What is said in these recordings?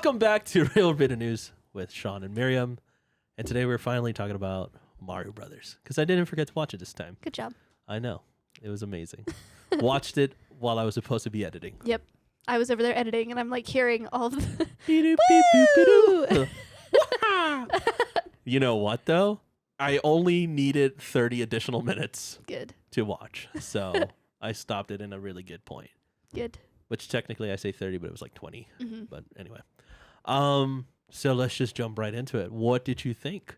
Welcome back to Real Bit of News with Shaun and Miriam. And today we're finally talking about Mario Brothers because I didn't forget to watch it this time. Good job. I know. It was amazing. Watched it while I was supposed to be editing. Yep. I was over there editing and I'm like hearing all of the You know what though? I only needed 30 additional minutes Good. to watch. So I stopped it in a really good point. Good. Which technically I say 30, but it was like 20. Mm-hmm. But anyway. So let's just jump right into it. What did you think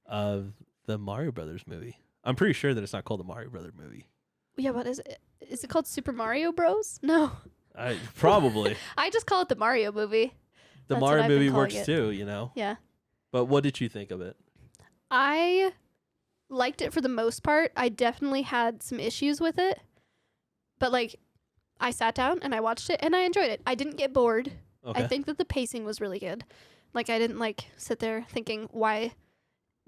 of the Mario Brothers movie? I'm pretty sure that it's not called the Mario Brothers movie. Yeah, what is it? Is it called Super Mario Bros? No. Probably. I just call it the Mario movie. The That's Mario what I've been movie calling works it. too, you know? Yeah. But what did you think of it? I liked it for the most part. I definitely had some issues with it. But like I sat down and I watched it and I enjoyed it. I didn't get bored. Okay. I think that the pacing was really good. Like I didn't like sit there thinking why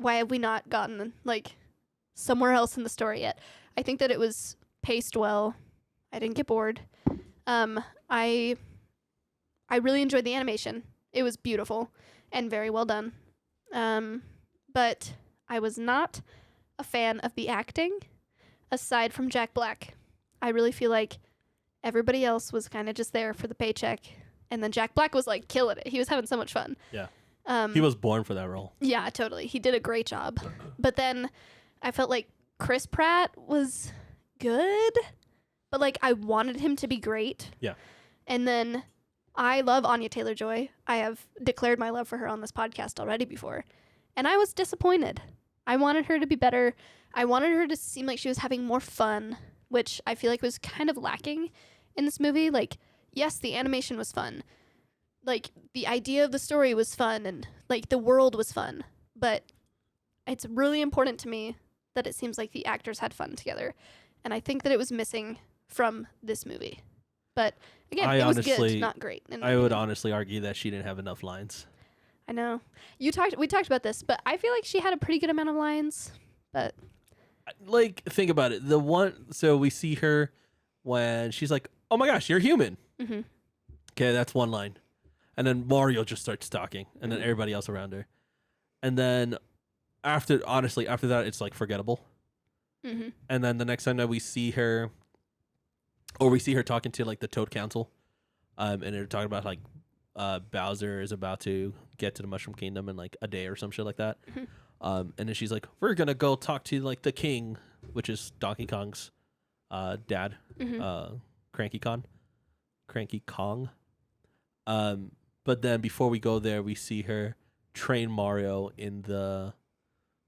have we not gotten like somewhere else in the story yet? I think that it was paced well. I didn't get bored. I really enjoyed the animation. It was beautiful and very well done. But I was not a fan of the acting aside from Jack Black. I really feel like everybody else was kind of just there for the paycheck. And then Jack Black was like killing it. He was having so much fun. Yeah. He was born for that role. Yeah, totally. He did a great job. But then I felt like Chris Pratt was good, but like I wanted him to be great. Yeah. And then I love Anya Taylor-Joy. I have declared my love for her on this podcast already before. And I was disappointed. I wanted her to be better. I wanted her to seem like she was having more fun, which I feel like was kind of lacking in this movie. Like, yes, the animation was fun. Like, the idea of the story was fun and, like, the world was fun. But it's really important to me that it seems like the actors had fun together. And I think that it was missing from this movie. But, again, it was good, not great. I would honestly argue that she didn't have enough lines. I know. We talked about this, but I feel like she had a pretty good amount of lines. But like, think about it. So we see her when she's like, "Oh my gosh, you're human." mm-hmm. Okay, that's one line. And then Mario just starts talking, and then everybody else around her. And then after that, it's like forgettable. Mm-hmm. And then the next time that we see her talking to like the Toad Council, and they're talking about like Bowser is about to get to the Mushroom Kingdom in like a day or some shit like that. Mm-hmm. And then she's like, "We're gonna go talk to like the king," which is Donkey Kong's dad, Mm-hmm. Cranky Kong. But then before we go there, we see her train Mario in the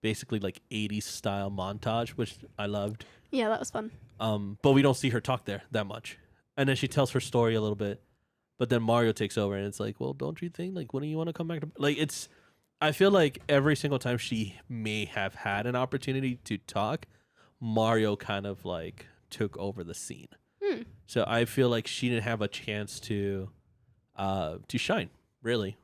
basically like 80s style montage, which I loved. Yeah, that was fun. But we don't see her talk there that much. And then she tells her story a little bit. But then Mario takes over and it's like, well, don't you think like when do you want to come back to like I feel like every single time she may have had an opportunity to talk, Mario kind of like took over the scene. So I feel like she didn't have a chance to shine, really.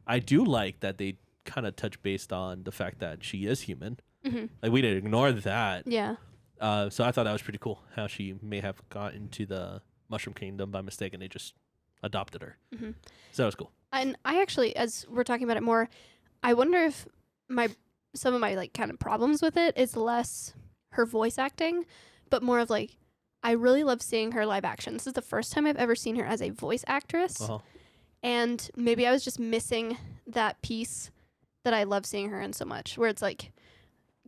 I do like that they kind of touch based on the fact that she is human. Mm-hmm. Like we didn't ignore that. Yeah. So I thought that was pretty cool how she may have gotten to the Mushroom Kingdom by mistake and they just adopted her. Mm-hmm. So that was cool. And I actually, as we're talking about it more, I wonder if some of my like kind of problems with it is less her voice acting, but more of like I really love seeing her live action. This is the first time I've ever seen her as a voice actress. Uh-huh. And maybe I was just missing that piece that I love seeing her in so much, where it's like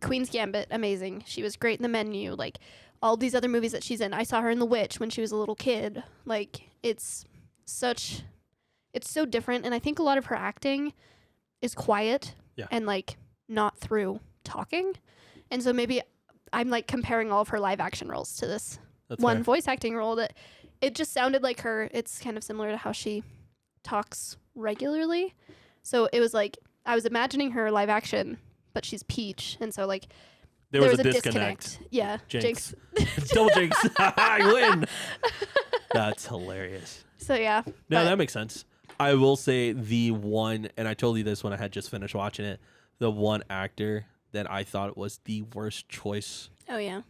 Queen's Gambit, amazing. She was great in The Menu. Like all these other movies that she's in. I saw her in The Witch when she was a little kid. Like it's so different. And I think a lot of her acting is quiet and like not through talking. And so maybe I'm like comparing all of her live action roles to this one voice acting role that it just sounded like her. It's kind of similar to how she talks regularly. So it was like I was imagining her live action, but she's Peach. And so like there was a disconnect. Yeah. Jinx. Double jinx. I win. That's hilarious. So yeah. No, that makes sense. I will say the one, and I told you this when I had just finished watching it, the one actor that I thought was the worst choice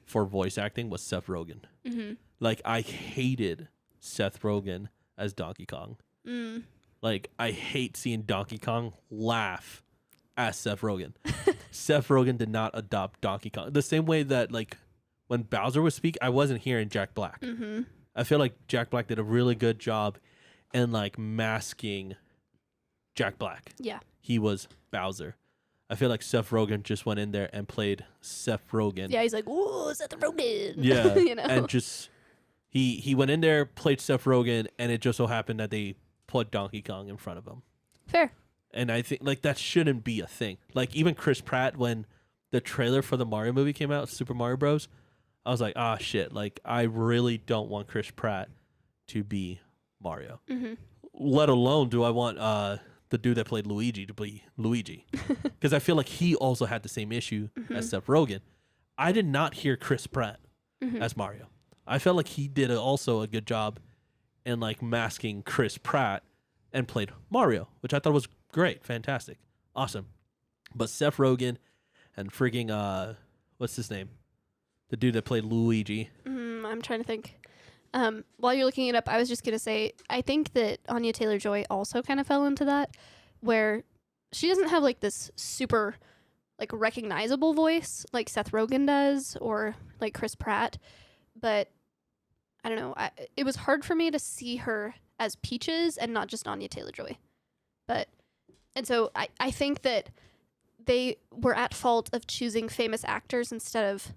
for voice acting was Seth Rogen. Mm-hmm. Like, I hated Seth Rogen as Donkey Kong. Like, I hate seeing Donkey Kong laugh at Seth Rogen. Seth Rogen did not adopt Donkey Kong. The same way that, like, when Bowser would speak, I wasn't hearing Jack Black. Mm-hmm. I feel like Jack Black did a really good job in, like, masking Jack Black. Yeah. He was Bowser. I feel like Seth Rogen just went in there and played Seth Rogen. Yeah, he's like, "Ooh, Seth Rogen." Yeah, you know. and just he went in there, played Seth Rogen, and it just so happened that they put Donkey Kong in front of him. Fair. And I think like that shouldn't be a thing. Like even Chris Pratt, when the trailer for the Mario movie came out, Super Mario Bros., I was like, ah, shit. Like I really don't want Chris Pratt to be Mario. Mm-hmm. Let alone do I want the dude that played Luigi to be Luigi, because I feel like he also had the same issue as Seth Rogen. I did not hear Chris Pratt as Mario. I felt like he did also a good job in like masking Chris Pratt and played Mario, which I thought was great, fantastic, awesome. But Seth Rogen and frigging what's his name, the dude that played Luigi. I'm trying to think. While you're looking it up, I was just gonna say I think that Anya Taylor-Joy also kind of fell into that, where she doesn't have like this super like recognizable voice like Seth Rogen does or like Chris Pratt, but I don't know. It was hard for me to see her as Peaches and not just Anya Taylor-Joy. And so I think that they were at fault of choosing famous actors instead of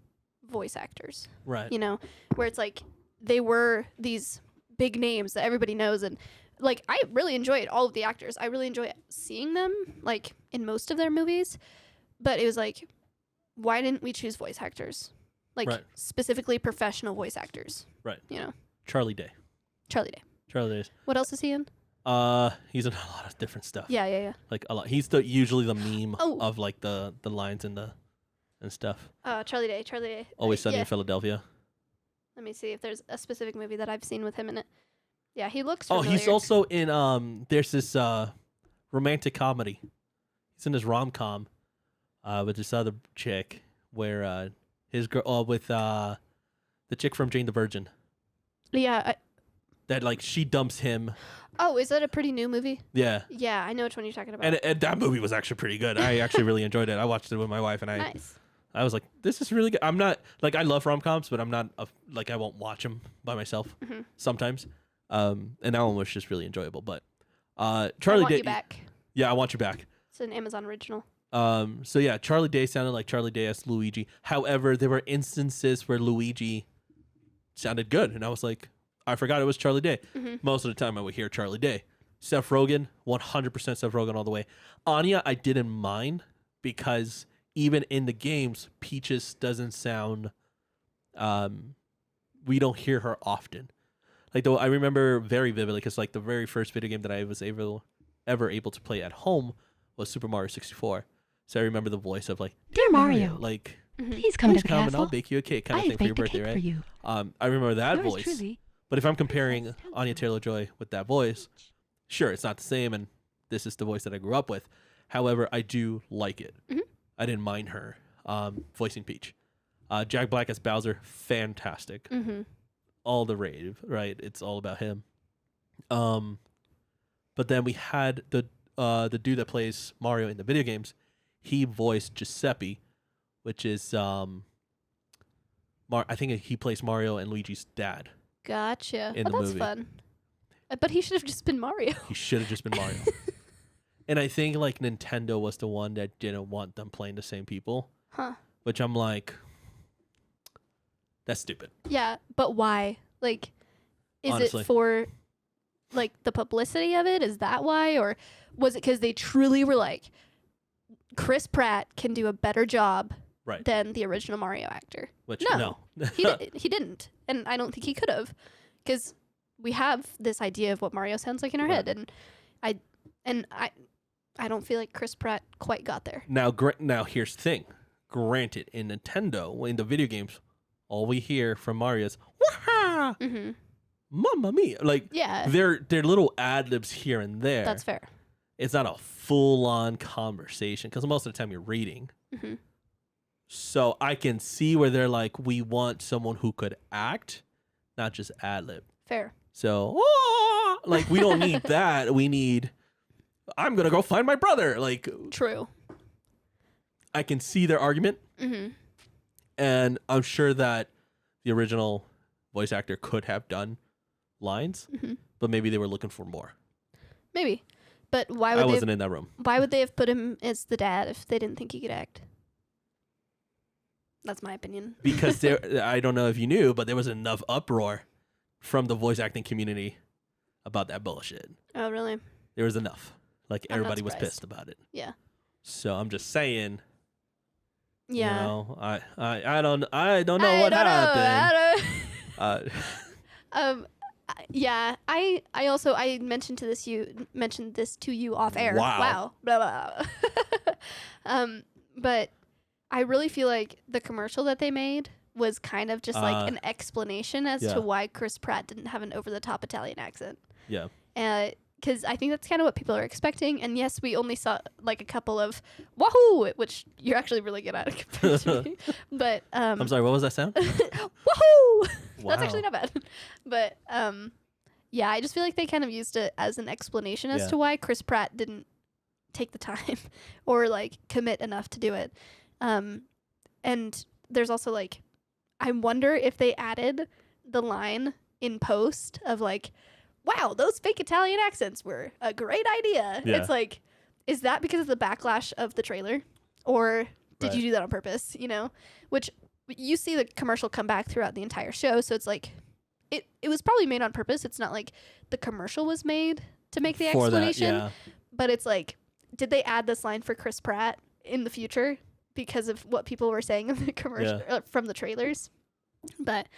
voice actors. Right. You know, where it's like they were these big names that everybody knows, and like I really enjoyed all of the actors. I really enjoy seeing them like in most of their movies, but it was like, why didn't we choose voice actors? Like specifically professional voice actors. Right. You know. Charlie Day. Charlie Day. Charlie Day. What else is he in? He's in a lot of different stuff. Yeah. Like a lot. He's usually the meme of like the lines and stuff. Charlie Day. Always Sunny in Philadelphia. Let me see if there's a specific movie that I've seen with him in it. Yeah, he looks familiar. familiar. Oh, he's also in there's this romantic comedy. He's in this rom-com with this other chick where his girl with the chick from Jane the Virgin. Yeah. That like she dumps him. Oh, is that a pretty new movie? Yeah. Yeah, I know which one you're talking about. And that movie was actually pretty good. I actually really enjoyed it. I watched it with my wife, and Nice. I was like, this is really good. I'm not like I love rom-coms, but I'm not like I won't watch them by myself sometimes. And that one was just really enjoyable. But Charlie Day. You Back. Yeah, I Want You Back. It's an Amazon original. So yeah, Charlie Day sounded like Charlie Day as Luigi. However, there were instances where Luigi sounded good, and I was like, I forgot it was Charlie Day. Most of the time, I would hear Charlie Day. Seth Rogen, 100% Seth Rogen all the way. Anya, I didn't mind because even in the games, Peaches doesn't sound. We don't hear her often. Like though, I remember very vividly because like the very first video game that I was ever able to play at home was Super Mario 64. So I remember the voice of like, Dear Mario, like please come to the and castle. I'll bake you a cake kind of I thing for your baked a birthday, cake right? for you. I remember that Yours voice. truly. But if I'm comparing Anya Taylor-Joy with that voice, sure, it's not the same, and this is the voice that I grew up with. However, I do like it. I didn't mind her voicing Peach. Jack Black as Bowser, fantastic. All the rave, right? It's all about him. But then we had the dude that plays Mario in the video games. He voiced Giuseppe, which is I think he plays Mario and Luigi's dad. Gotcha. In oh, the that's movie. fun. But he should have just been Mario. He should have just been Mario. And I think like Nintendo was the one that didn't want them playing the same people. Huh. Which I'm like, that's stupid. Yeah, but why? Like, is Honestly. it for like the publicity of it? Is that why? Or was it because they truly were like, Chris Pratt can do a better job Right. than the original Mario actor? Which No. He didn't. And I don't think he could have. Because we have this idea of what Mario sounds like in our Right. head. And I don't feel like Chris Pratt quite got there. Now here's the thing. Granted, in Nintendo, in the video games, all we hear from Mario is "Wah-ha! Mamma mia!" Like Yeah. they're little ad libs here and there. That's fair. It's not a full on conversation because most of the time you're reading. So I can see where they're like, we want someone who could act, not just ad lib. Fair. So like we don't need that. We need I'm gonna go find my brother. Like, True. I can see their argument, Mm-hmm. and I'm sure that the original voice actor could have done lines, Mm-hmm. but maybe they were looking for more. Maybe. But why I would wasn't in that room. why would they have put him as the dad if they didn't think he could act? That's my opinion. Because there, I don't know if you knew, but there was enough uproar from the voice acting community about that bullshit. Oh, really? There was enough. Like, I'm not everybody was surprised. pissed about it. Yeah. So I'm just saying. Yeah. You know, I don't know what happened. Yeah. I also mentioned this to you off air. Wow. Blah, blah. But I really feel like the commercial that they made was kind of just like an explanation as yeah. to why Chris Pratt didn't have an over the top Italian accent. Yeah. Because I think that's kind of what people are expecting. And yes, we only saw like a couple of wahoo, which you're actually really good at compared to me. But I'm sorry, what was that sound? wahoo! Wow. That's actually not bad. But yeah, I just feel like they kind of used it as an explanation as Yeah. to why Chris Pratt didn't take the time or like commit enough to do it. And there's also like, I wonder if they added the line in post of like, wow, those fake Italian accents were a great idea. Yeah. It's like, is that because of the backlash of the trailer? Or did you Right. do that on purpose? You know, which you see the commercial come back throughout the entire show. So it's like, it was probably made on purpose. It's not like the commercial was made to make the For explanation. that, But it's like, did they add this line for Chris Pratt in the future because of what people were saying in the commercial from the trailers? But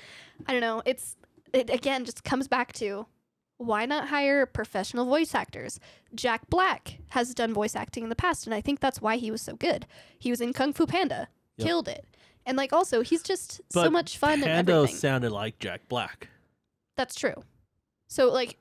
I don't know. It again just comes back to, why not hire professional voice actors? Jack Black has done voice acting in the past, and I think that's why he was so good. He was in Kung Fu Panda, killed it. And like also, he's just so But much fun and Panda everything. sounded like Jack Black. That's true. So like,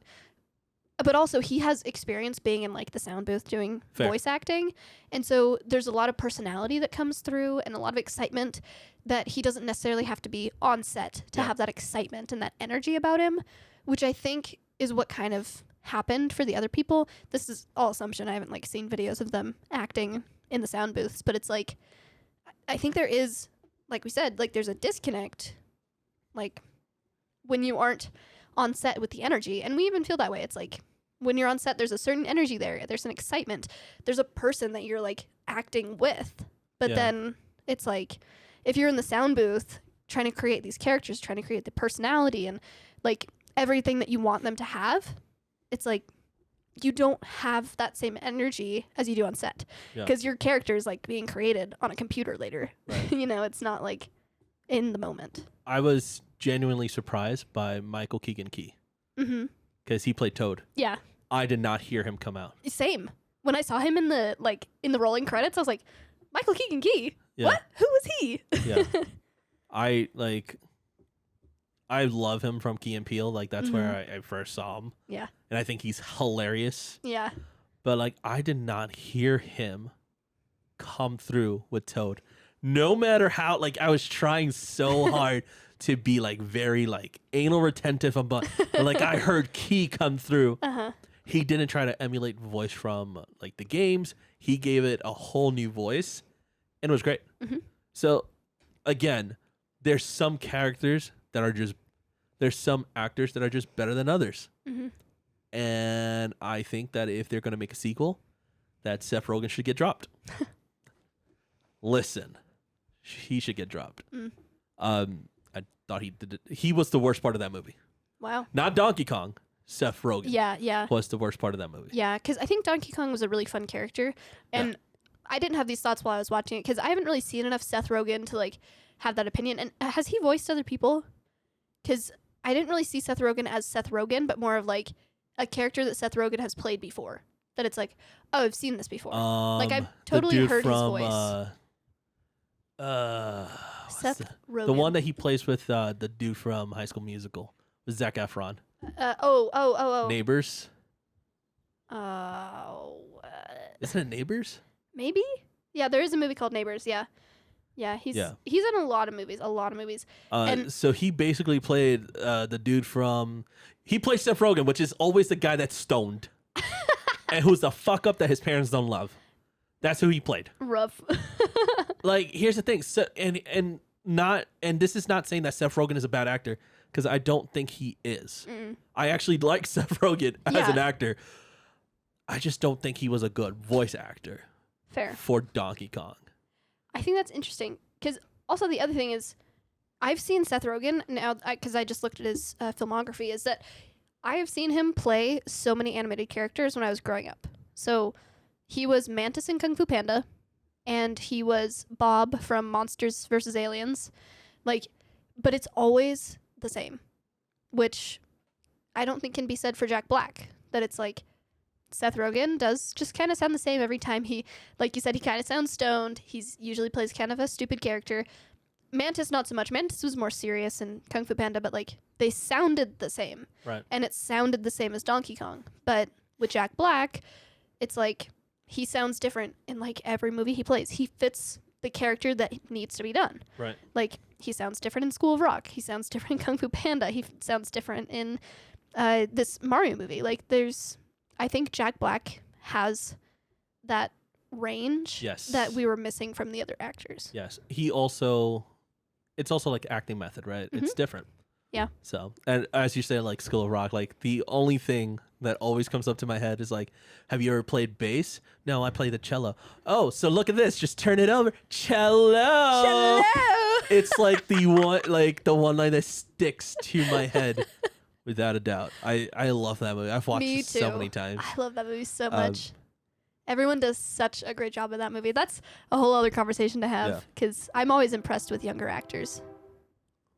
but also he has experience being in like the sound booth doing Fair. voice acting. And so there's a lot of personality that comes through and a lot of excitement that he doesn't necessarily have to be on set to have that excitement and that energy about him, which I think is what kind of happened for the other people. This is all assumption. I haven't like seen videos of them acting in the sound booths, but it's like, I think there is, like we said, like there's a disconnect, like when you aren't on set with the energy. And we even feel that way. It's like when you're on set, there's a certain energy there. There's an excitement. There's a person that you're like acting with. But then it's like, if you're in the sound booth trying to create these characters, trying to create the personality and like everything that you want them to have, it's like you don't have that same energy as you do on set because your character is like being created on a computer later. Right. You know, it's not like in the moment. I was genuinely surprised by Michael Keegan-Key Mm-hmm. because he played Toad. Yeah, I did not hear him come out. same. When I saw him in the rolling credits, I was like, Michael Keegan-Key. Yeah. What? Who was he? Yeah. I love him from Key and Peele. Like, that's where I first saw him. Yeah. And I think he's hilarious. Yeah. But, like, I did not hear him come through with Toad. No matter how, like, I was trying so hard to be, like, very, like, anal retentive about, but, like, I heard Key come through. Uh-huh. He didn't try to emulate voice from, like, the games. He gave it a whole new voice, and it was great. Mm-hmm. So, again, there's some characters that are just, there's some actors that are just better than others. Mm-hmm. And I think that if they're going to make a sequel, that Seth Rogen should get dropped. Listen, he should get dropped. Mm. I thought he did it. He was the worst part of that movie. Wow. Not Donkey Kong. Seth Rogen Yeah. was the worst part of that movie. Yeah, because I think Donkey Kong was a really fun character. And I didn't have these thoughts while I was watching it because I haven't really seen enough Seth Rogen to, like, have that opinion. And has he voiced other people? Because I didn't really see Seth Rogen as Seth Rogen, but more of, like, a character that Seth Rogen has played before. That it's like, oh, I've seen this before. Like, I've totally the dude heard his from, voice. Seth Rogen. the one that he plays with the dude from High School Musical was Zac Efron. Oh. Neighbors. Oh. Isn't it Neighbors? Maybe? Yeah, there is a movie called Neighbors, yeah. Yeah, he's in a lot of movies, And- So he basically played the dude from... He plays Seth Rogen, which is always the guy that's stoned. and who's the fuck up that his parents don't love. That's who he played. Rough. Like, here's the thing. So, and this is not saying that Seth Rogen is a bad actor, because I don't think he is. I actually like Seth Rogen as an actor. I just don't think he was a good voice actor. Fair. For Donkey Kong. I think that's interesting, because also the other thing is, I've seen Seth Rogen now, because I just looked at his filmography, is that I have seen him play so many animated characters when I was growing up. So he was Mantis in Kung Fu Panda, and he was Bob from Monsters vs. Aliens. Like, but it's always the same, which I don't think can be said for Jack Black. That it's like Seth Rogen does just kind of sound the same every time. He, like you said, he kind of sounds stoned. He's usually plays kind of a stupid character. Mantis, not so much. Mantis was more serious in Kung Fu Panda, but like they sounded the same. Right. And it sounded the same as Donkey Kong. But with Jack Black, it's like he sounds different in like every movie he plays. He fits the character that needs to be done. Right. Like he sounds different in School of Rock. He sounds different in Kung Fu Panda. He sounds different in this Mario movie. Like I think Jack Black has that range that we were missing from the other actors. Yes. It's also like acting method, right? It's different. Yeah. So, and as you say, like School of Rock, like the only thing that always comes up to my head is like, have you ever played bass? No, I play the cello. Oh, so look at this. Just turn it over. Cello. Cello. It's like the one line that sticks to my head. Without a doubt. I love that movie. I've watched it so many times. I love that movie so much. Everyone does such a great job in that movie. That's a whole other conversation to have, because I'm always impressed with younger actors.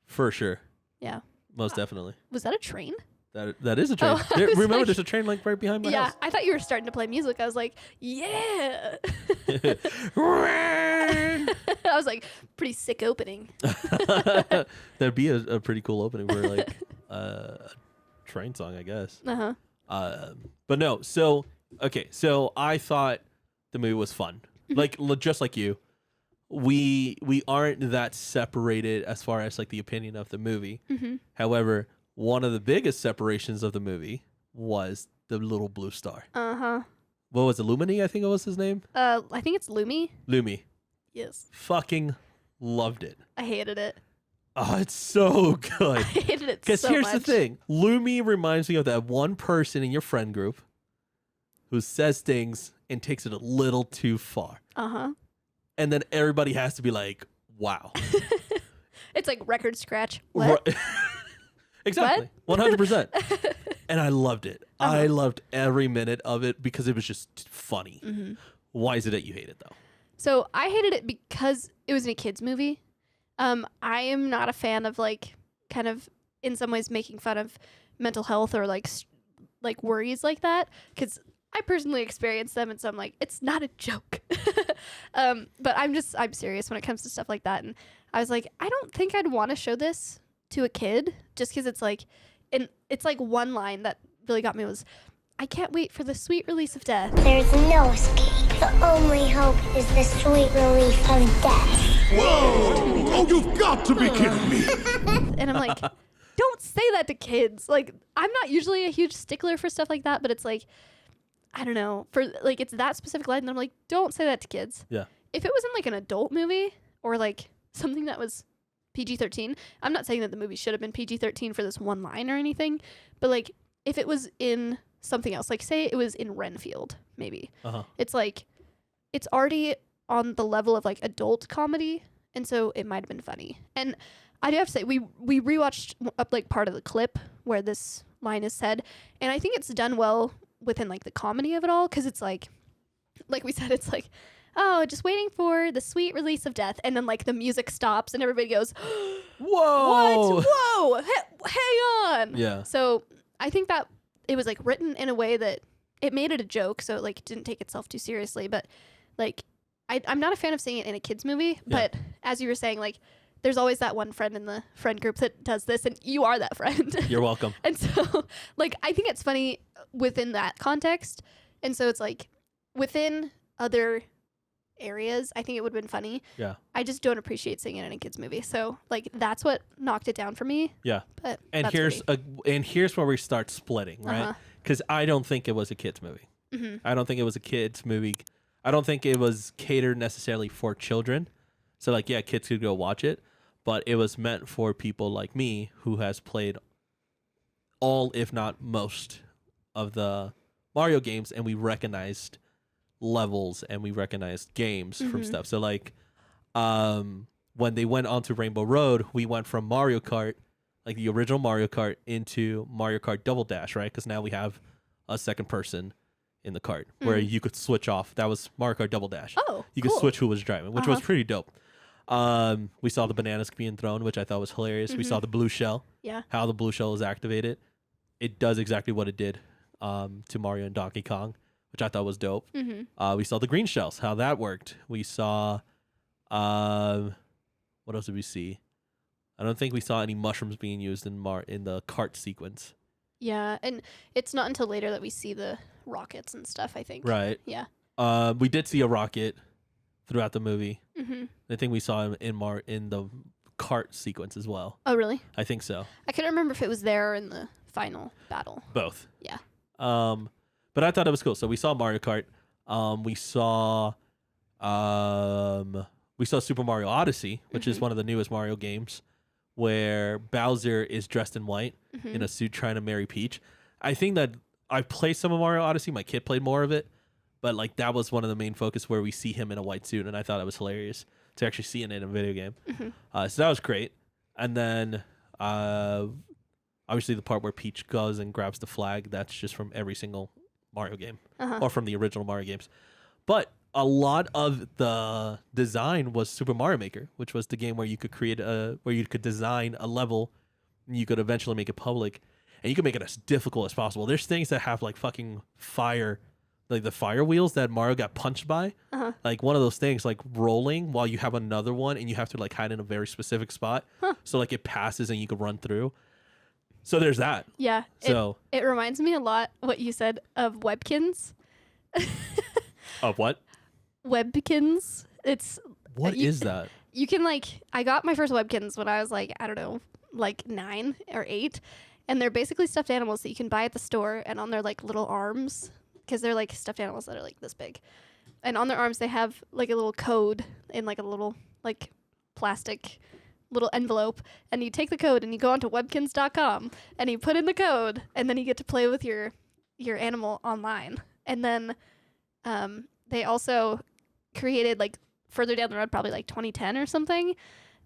For sure. Yeah. Most definitely. Was that a train? That is a train. Remember, there's a train like right behind my house. Yeah, I thought you were starting to play music. I was like, yeah. I was like, pretty sick opening. That'd be a pretty cool opening for like a train song, I guess. But no, so I thought the movie was fun. Like just like you, we aren't that separated as far as like the opinion of the movie. However, one of the biggest separations of the movie was the little blue star. What was it? Lumini, I think it was his name. I think it's Lumi. Yes. Fucking loved it. I hated it. Oh, it's so good. I hated it so much. Because here's the thing. Lumi reminds me of that one person in your friend group who says things and takes it a little too far. And then everybody has to be like, wow. It's like record scratch. What? Exactly. 100%. And I loved it. I loved every minute of it because it was just funny. Why is it that you hate it, though? So I hated it because it was in a kid's movie. I am not a fan of like kind of in some ways making fun of mental health or like worries like that, because I personally experienced them, and so I'm like, it's not a joke. But I'm serious when it comes to stuff like that. And I was like, I don't think I'd want to show this to a kid, just because it's like, and it's like one line that really got me was, I can't wait for the sweet release of death. There's no escape. The only hope is the sweet relief of death. Whoa! Oh, you've got to be kidding me. And I'm like, don't say that to kids. Like, I'm not usually a huge stickler for stuff like that, but it's like, I don't know, for like, it's that specific line, and I'm like, don't say that to kids. Yeah. If it was in like an adult movie or like something that was PG-13, I'm not saying that the movie should have been PG-13 for this one line or anything, but like, if it was in something else, like say it was in Renfield, maybe. It's like, it's already on the level of like adult comedy, and so it might have been funny. And I do have to say, we rewatched up like part of the clip where this line is said, and I think it's done well within like the comedy of it all, because it's like we said, it's like, oh, just waiting for the sweet release of death, and then like the music stops and everybody goes, whoa, what? Whoa, hang on. Yeah. So I think that it was like written in a way that it made it a joke, so it like didn't take itself too seriously. But like, I'm not a fan of seeing it in a kid's movie, but as you were saying, like, there's always that one friend in the friend group that does this, and you are that friend. You're welcome. And so, like, I think it's funny within that context. And so it's like, within other areas, I think it would have been funny. Yeah. I just don't appreciate seeing it in a kid's movie. So, like, that's what knocked it down for me. Yeah. But and here's where we start splitting, right? Because I don't think it was a kid's movie. I don't think it was a kids movie. I don't think it was catered necessarily for children. So like, yeah, kids could go watch it, but it was meant for people like me who has played all, if not most, of the Mario games, and we recognized levels and we recognized games from stuff. So like, when they went onto Rainbow Road, we went from Mario Kart, like the original Mario Kart, into Mario Kart Double Dash, right? Because now we have a second person in the cart where you could switch off. That was Mario Kart Double Dash. Oh, you cool. could switch who was driving, which was pretty dope. We saw the bananas being thrown, which I thought was hilarious. We saw the blue shell. Yeah. How the blue shell is activated. It does exactly what it did to Mario and Donkey Kong, which I thought was dope. We saw the green shells, how that worked. We saw, what else did we see? I don't think we saw any mushrooms being used in the cart sequence. Yeah, and it's not until later that we see the rockets and stuff, I think. Right. Yeah. We did see a rocket throughout the movie. Mm-hmm. I think we saw him in the cart sequence as well. Oh, really? I think so. I couldn't remember if it was there or in the final battle. Both. Yeah. But I thought it was cool. So we saw Mario Kart. We saw Super Mario Odyssey, which is one of the newest Mario games, where Bowser is dressed in white in a suit trying to marry Peach. I think that I played some of Mario Odyssey. My kid played more of it, but like that was one of the main focus where we see him in a white suit, and I thought it was hilarious to actually see it in a video game. So that was great. And then obviously the part where Peach goes and grabs the flag, that's just from every single Mario game or from the original Mario games. But a lot of the design was Super Mario Maker, which was the game where you could where you could design a level and you could eventually make it public, and you could make it as difficult as possible. There's things that have like fucking fire, like the fire wheels that Mario got punched by, like one of those things like rolling while you have another one and you have to like hide in a very specific spot. So like it passes and you could run through. So there's that. Yeah. So it reminds me a lot what you said of Webkins. of what? Webkins. It's What is that? You can like, I got my first Webkins when I was like, I don't know, like 9 or 8, and they're basically stuffed animals that you can buy at the store, and on their like little arms, because they're like stuffed animals that are like this big, and on their arms they have like a little code in like a little like plastic little envelope, and you take the code and you go onto webkins.com and you put in the code, and then you get to play with your animal online. And then they also created, like further down the road, probably like 2010 or something,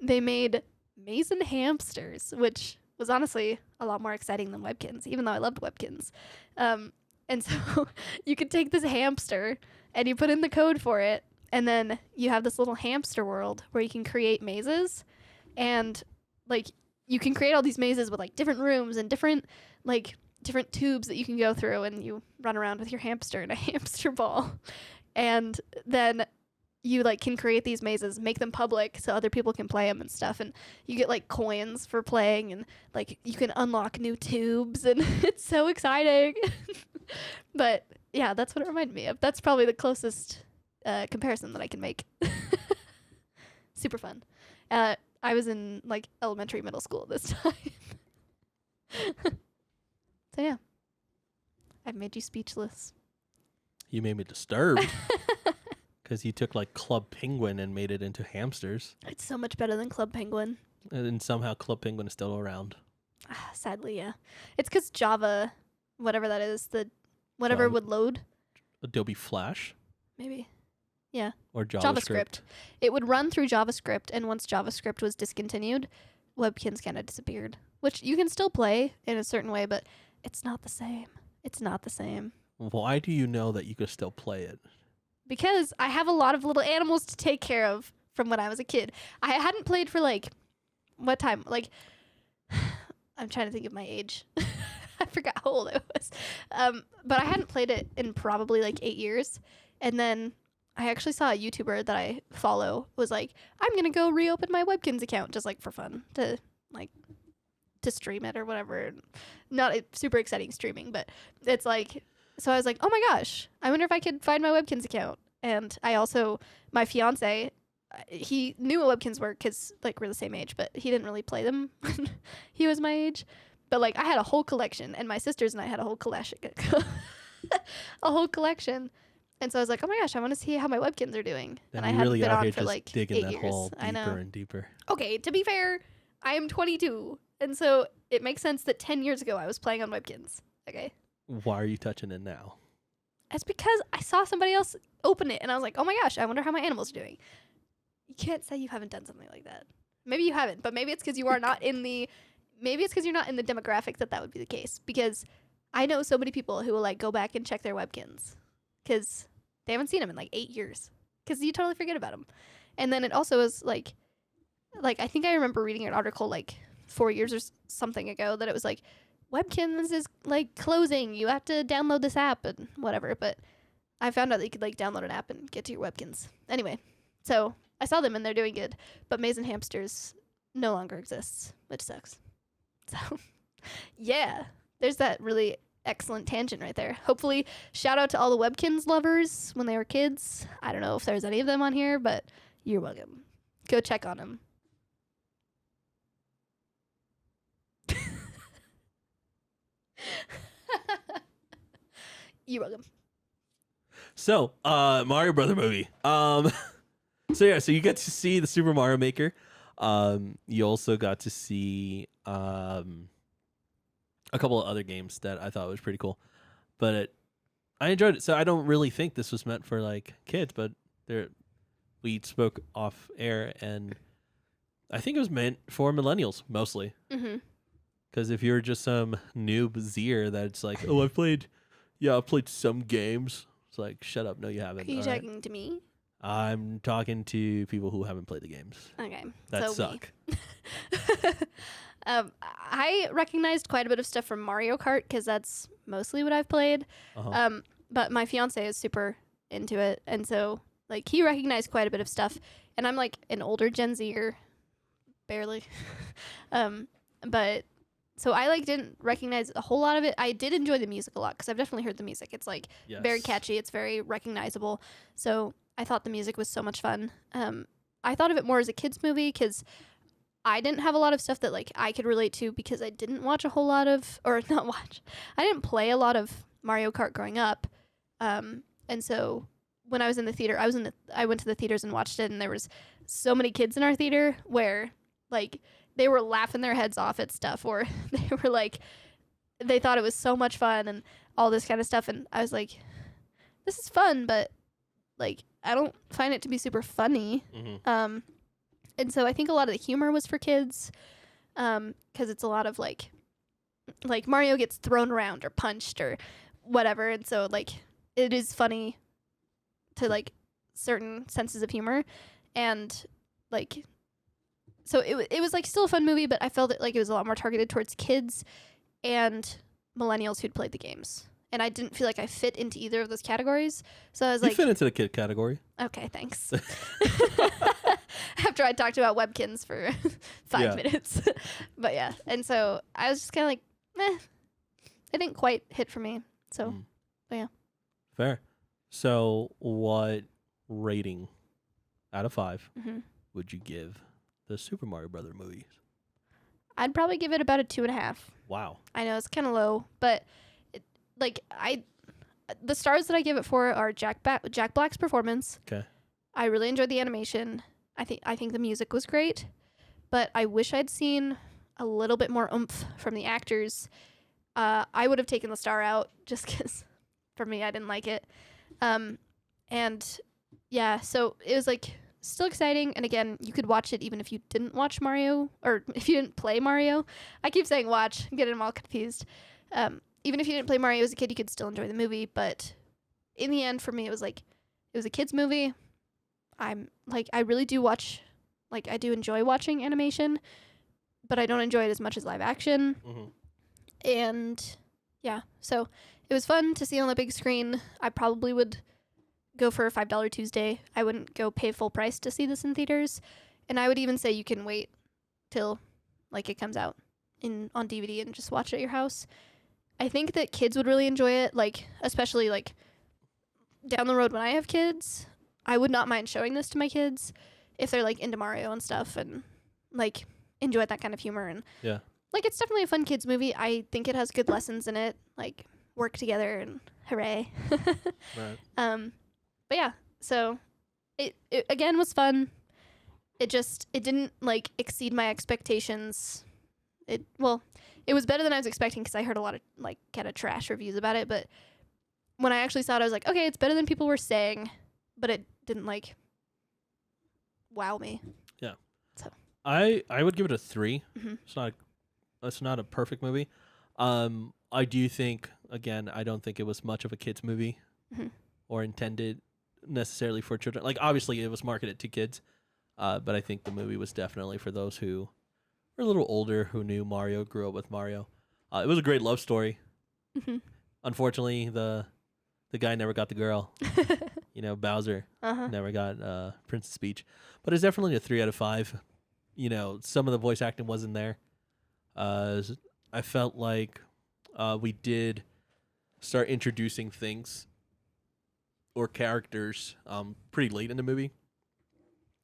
they made Mason hamsters, which was honestly a lot more exciting than Webkins, even though I loved Webkins. And so you could take this hamster and you put in the code for it, and then you have this little hamster world where you can create mazes, and like you can create all these mazes with like different rooms and different tubes that you can go through, and you run around with your hamster in a hamster ball. And then you like can create these mazes, make them public so other people can play them and stuff, and you get like coins for playing, and like you can unlock new tubes, and it's so exciting. But yeah, that's what it reminded me of. That's probably the closest comparison that I can make. Super fun. I was in like elementary, middle school at this time. So yeah, I've made you speechless. You made me disturbed. Because you took like Club Penguin and made it into hamsters. It's so much better than Club Penguin. And then somehow Club Penguin is still around. Sadly, yeah. It's because Java, whatever that is, whatever would load. Adobe Flash? Maybe. Yeah. Or JavaScript. It would run through JavaScript, and once JavaScript was discontinued, Webkins kind of disappeared. Which you can still play in a certain way, but it's not the same. It's not the same. Why do you know that you could still play it? Because I have a lot of little animals to take care of from when I was a kid. I hadn't played for like, what time? Like, I'm trying to think of my age. I forgot how old I was. But I hadn't played it in probably like 8 years. And then I actually saw a YouTuber that I follow was like, I'm going to go reopen my Webkins account just like for fun to stream it or whatever. Not super exciting streaming, but it's like, so I was like, oh my gosh, I wonder if I could find my Webkins account. And I also, my fiance, he knew what Webkins were because like we're the same age, but he didn't really play them when he was my age. But like I had a whole collection, and my sisters and I had a whole collection. a whole collection. And so I was like, oh my gosh, I want to see how my Webkins are doing. Then and I you hadn't really been out on here for just like digging 8 that years. hole I know. deeper and deeper. Okay, to be fair, I am 22. And so it makes sense that 10 years ago I was playing on Webkins. Okay. Why are you touching it now? It's because I saw somebody else open it and I was like, oh my gosh, I wonder how my animals are doing. You can't say you haven't done something like that. Maybe you haven't, but maybe it's because you are not in the, maybe it's because you're not in the demographic that would be the case. Because I know so many people who will like go back and check their Webkins because they haven't seen them in like 8 years because you totally forget about them. And then it also is like I think I remember reading an article like 4 years or something ago that it was like, Webkins is like closing. You have to download this app and whatever. But I found out that you could like download an app and get to your Webkins. Anyway, so I saw them and they're doing good. But Maze and Hamsters no longer exists, which sucks. So yeah, there's that really excellent tangent right there. Hopefully, shout out to all the Webkins lovers when they were kids. I don't know if there's any of them on here, but you're welcome. Go check on them. You're welcome. So, Mario Brother movie. So you get to see the Super Mario Maker. You also got to see a couple of other games that I thought was pretty cool, but I enjoyed it. So I don't really think this was meant for like kids, but we spoke off air, and I think it was meant for millennials mostly. Mm-hmm. Because if you're just some noob Zier that's like, oh, I've played some games. It's like, shut up. No, you haven't. Are you All right. talking to me? I'm talking to people who haven't played the games. Okay. That so suck. I recognized quite a bit of stuff from Mario Kart because that's mostly what I've played. Uh-huh. But my fiance is super into it. And so, like, he recognized quite a bit of stuff. And I'm, like, an older Gen Zer. Barely. But... So I like didn't recognize a whole lot of it. I did enjoy the music a lot because I've definitely heard the music. It's like very catchy. It's very recognizable. So I thought the music was so much fun. I thought of it more as a kids movie because I didn't have a lot of stuff that like I could relate to because I didn't watch a whole lot of, or not watch. I didn't play a lot of Mario Kart growing up. And so when I was in the theater, I went to the theaters and watched it, and there was so many kids in our theater where like they were laughing their heads off at stuff, or they were like, they thought it was so much fun and all this kind of stuff. And I was like, this is fun, but like, I don't find it to be super funny. Mm-hmm. And so I think a lot of the humor was for kids. 'Cause it's a lot of like Mario gets thrown around or punched or whatever. And so like, it is funny to like certain senses of humor. And like, so it was like still a fun movie, but I felt like it was a lot more targeted towards kids and millennials who'd played the games. And I didn't feel like I fit into either of those categories. So I was You like, fit into the kid category. okay, thanks. After I talked about Webkins for 5 minutes. But yeah. And so I was just kind of like, meh. It didn't quite hit for me. So, but yeah. Fair. So what rating out of 5 would you give the Super Mario Brother movies? I'd probably give it about a 2.5. Wow. I know it's kind of low, but the stars that I give it for are Jack Black's performance. Okay. I really enjoyed the animation. I think the music was great, but I wish I'd seen a little bit more oomph from the actors. I would have taken the star out just because for me I didn't like it. And yeah, so it was like still exciting, and again, you could watch it even if you didn't watch Mario, or if you didn't play Mario. I keep saying watch, I'm getting them all confused. Even if you didn't play Mario as a kid, you could still enjoy the movie, but in the end, for me, it was a kid's movie. I really do watch, like, I do enjoy watching animation, but I don't enjoy it as much as live action. And yeah, so it was fun to see on the big screen. I probably would go for a $5 Tuesday. I wouldn't go pay full price to see this in theaters. And I would even say you can wait till like it comes out on DVD and just watch it at your house. I think that kids would really enjoy it, like especially like down the road when I have kids. I would not mind showing this to my kids if they're like into Mario and stuff and like enjoy that kind of humor. And yeah, like it's definitely a fun kids movie. I think it has good lessons in it, like work together and hooray. Right. But yeah, so it again was fun. It didn't like exceed my expectations. It was better than I was expecting because I heard a lot of like kind of trash reviews about it. But when I actually saw it, I was like, okay, it's better than people were saying, but it didn't like wow me. Yeah. So I would give it a 3. Mhm. It's not a perfect movie. I do think, again, I don't think it was much of a kids movie Mhm. or intended necessarily for children. Like, obviously, it was marketed to kids, but I think the movie was definitely for those who were a little older, who knew Mario, grew up with Mario. It was a great love story. Mhm. Unfortunately, the guy never got the girl. Bowser Uh-huh. never got Princess Peach. But it's definitely a 3 out of 5. Some of the voice acting wasn't there. I felt like we did start introducing things or characters pretty late in the movie.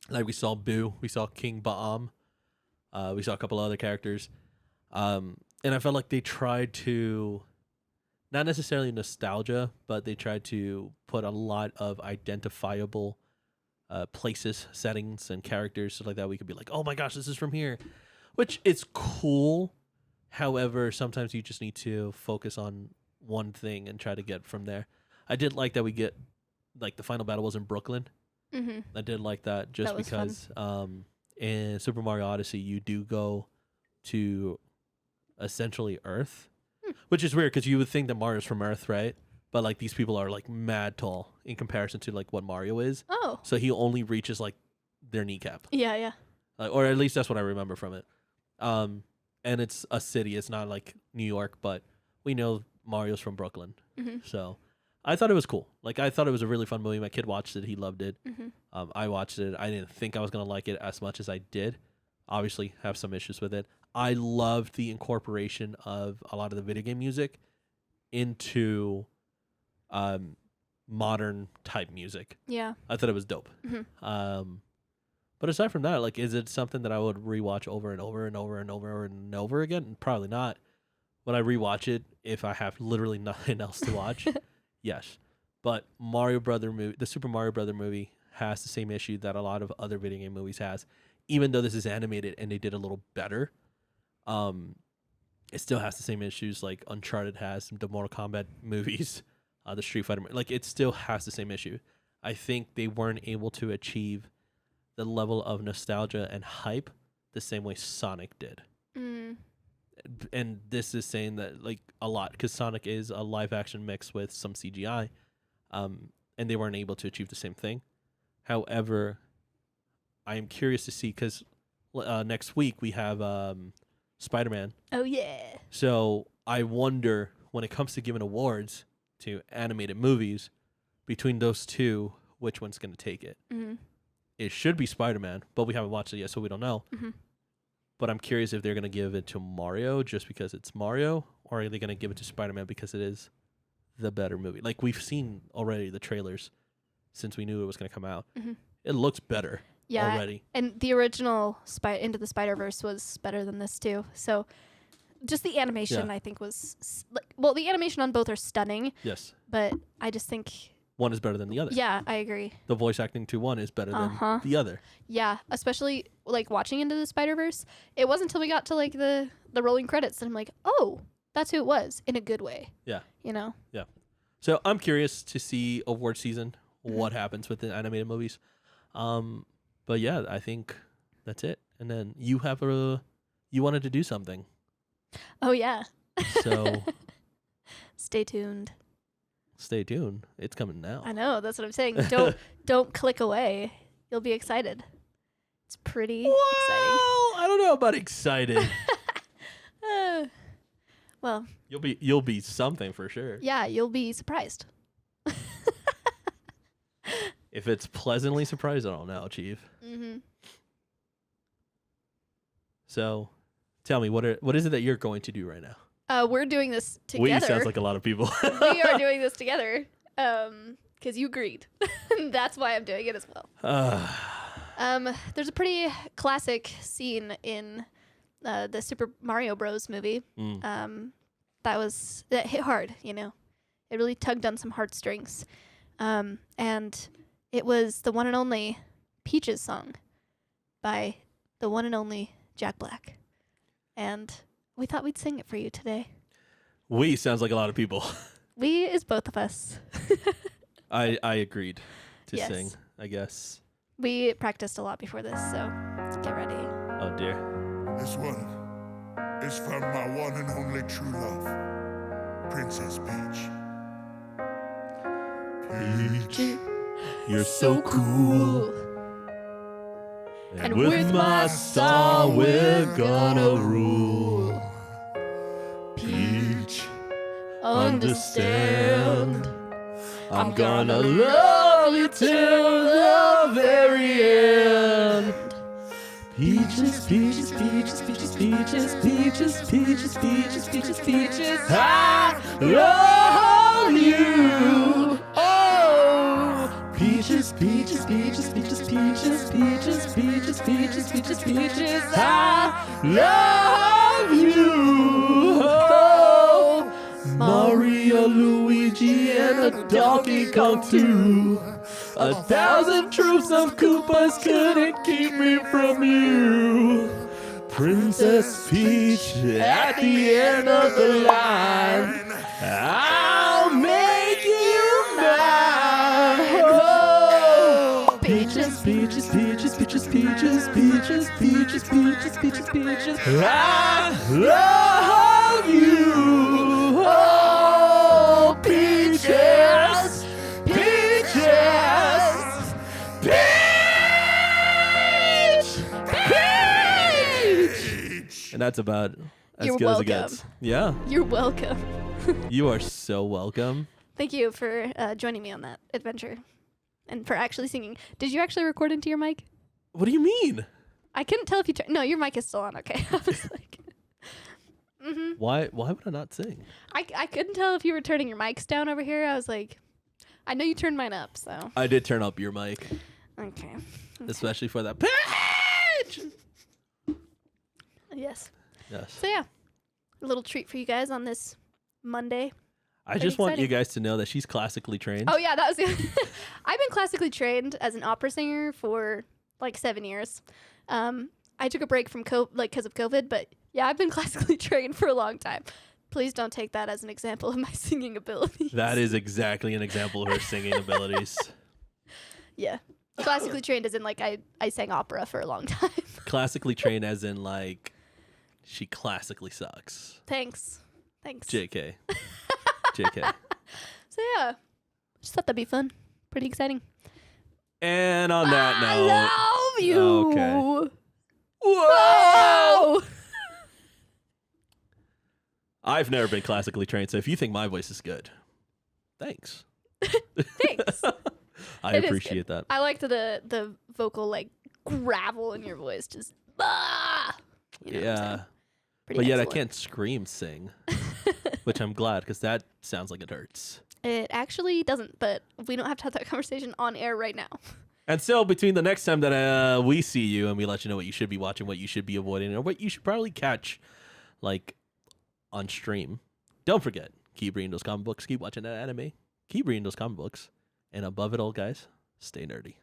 Like we saw Boo, we saw King Baum, we saw a couple other characters. And I felt like they tried to, not necessarily nostalgia, but they tried to put a lot of identifiable places, settings, and characters so like that we could be like, oh my gosh, this is from here, which is cool. However, sometimes you just need to focus on one thing and try to get from there. I did like that we get, like, the final battle was in Brooklyn. Mm-hmm. I did like that just That was because in Super Mario Odyssey, you do go to essentially Earth, which is weird because you would think that Mario's from Earth, right? But, like, these people are, like, mad tall in comparison to, like, what Mario is. Oh. So he only reaches, like, their kneecap. Yeah. Or at least that's what I remember from it. And it's a city. It's not like New York, but we know Mario's from Brooklyn. Mm-hmm. So I thought it was cool. Like, I thought it was a really fun movie. My kid watched it. He loved it. Mm-hmm. I watched it. I didn't think I was going to like it as much as I did. Obviously, have some issues with it. I loved the incorporation of a lot of the video game music into modern type music. Yeah. I thought it was dope. Mm-hmm. But aside from that, like, is it something that I would rewatch over and over and over and over and over again? Probably not. Would I rewatch it if I have literally nothing else to watch? Yes. But the Super Mario Brother movie has the same issue that a lot of other video game movies has. Even though this is animated and they did a little better, it still has the same issues like Uncharted has, the Mortal Kombat movies, the Street Fighter. Like, it still has the same issue. I think they weren't able to achieve the level of nostalgia and hype the same way Sonic did. Mm. And this is saying that, like, a lot, because Sonic is a live action mix with some CGI, and they weren't able to achieve the same thing. However, I am curious to see, because next week we have Spider-Man. Oh, yeah. So I wonder, when it comes to giving awards to animated movies, between those two, which one's going to take it? Mm-hmm. It should be Spider-Man, but we haven't watched it yet, so we don't know. Mm-hmm. But I'm curious if they're going to give it to Mario just because it's Mario, or are they going to give it to Spider-Man because it is the better movie? Like, we've seen already the trailers since we knew it was going to come out. Mm-hmm. It looks better already. And the original Into the Spider-Verse was better than this, too. So just the animation, I think, was... the animation on both are stunning. Yes. But I just think... One is better than the other. Yeah, I agree. The voice acting to one is better than the other. Yeah, especially like watching Into the Spider-Verse. It wasn't until we got to like the rolling credits that I'm like, oh, that's who it was, in a good way. Yeah. You know? Yeah. So I'm curious to see award season, what happens with the animated movies. But yeah, I think that's it. And then you wanted to do something. Oh yeah. So stay tuned. Stay tuned. It's coming now. I know, that's what I'm saying. Don't click away. You'll be excited. It's pretty exciting. I don't know about excited. Well, you'll be something for sure. Yeah, you'll be surprised. If it's pleasantly surprised, I don't know, Chief. Mm-hmm. So, tell me, what is it that you're going to do right now? We're doing this together. We sounds like a lot of people. We are doing this together because you agreed. That's why I'm doing it as well. There's a pretty classic scene in the Super Mario Bros. Movie that hit hard, you know. It really tugged on some heartstrings. And it was the one and only Peaches song by the one and only Jack Black. And we thought we'd sing it for you today. We sounds like a lot of people. We is both of us. I agreed to Yes. sing, I guess. We practiced a lot before this, so get ready. Oh, dear. This one is from my one and only true love, Princess Peach. Peach, You're so cool. And with my star, we're gonna rule. Peach, understand. I'm gonna love you till the very end. Peaches, peaches, peaches, peaches, peaches, peaches, peaches, peaches, peaches, peaches. I love you. Oh, peaches, peaches, peaches, peaches, peaches, peaches, peaches, peaches, peaches, peaches. I love you. Oh, Mario, Luigi, and a Donkey Kong too. 1,000 troops of Koopas couldn't keep me from you. Princess Peach at the end of the line. I'll make you mine. Oh, peaches, peaches, peaches, peaches, peaches, peaches, peaches, peaches, peaches, peaches. I love you. Oh, peaches, peaches, peach. And that's about as You're good as it welcome. gets. Yeah, You're welcome. you are so welcome. Thank you for joining me on that adventure and for actually singing. Did you actually record into your mic? What do you mean? I couldn't tell if you no, your mic is still on. Okay. I was like, Why would I not sing? I couldn't tell if you were turning your mics down over here. I was like, I know you turned mine up, so I did turn up your mic, okay. especially for that pitch. Yes. Yes. So yeah, a little treat for you guys on this Monday. I Pretty just want you exciting. guys to know that she's classically trained. Oh yeah, that was. I've been classically trained as an opera singer for like 7 years. I took a break from because of COVID, but yeah, I've been classically trained for a long time. Please don't take that as an example of my singing abilities. That is exactly an example of her singing abilities. Yeah, classically trained as in like I sang opera for a long time. Classically trained as in like she classically sucks. Thanks. JK. JK. So yeah, just thought that'd be fun. Pretty exciting. And on that I note, love you. Okay. Whoa. I've never been classically trained, so if you think my voice is good, thanks. Thanks. I It is appreciate that. I liked the vocal like gravel in your voice, just you know what I'm saying? Yeah. Pretty But yet I excellent. can't scream sing, which I'm glad because that sounds like it hurts. It actually doesn't, but we don't have to have that conversation on air right now. And so between the next time that we see you and we let you know what you should be watching, what you should be avoiding, or what you should probably catch like on stream, don't forget, keep reading those comic books, keep watching that anime, keep reading those comic books, and above it all, guys, stay nerdy.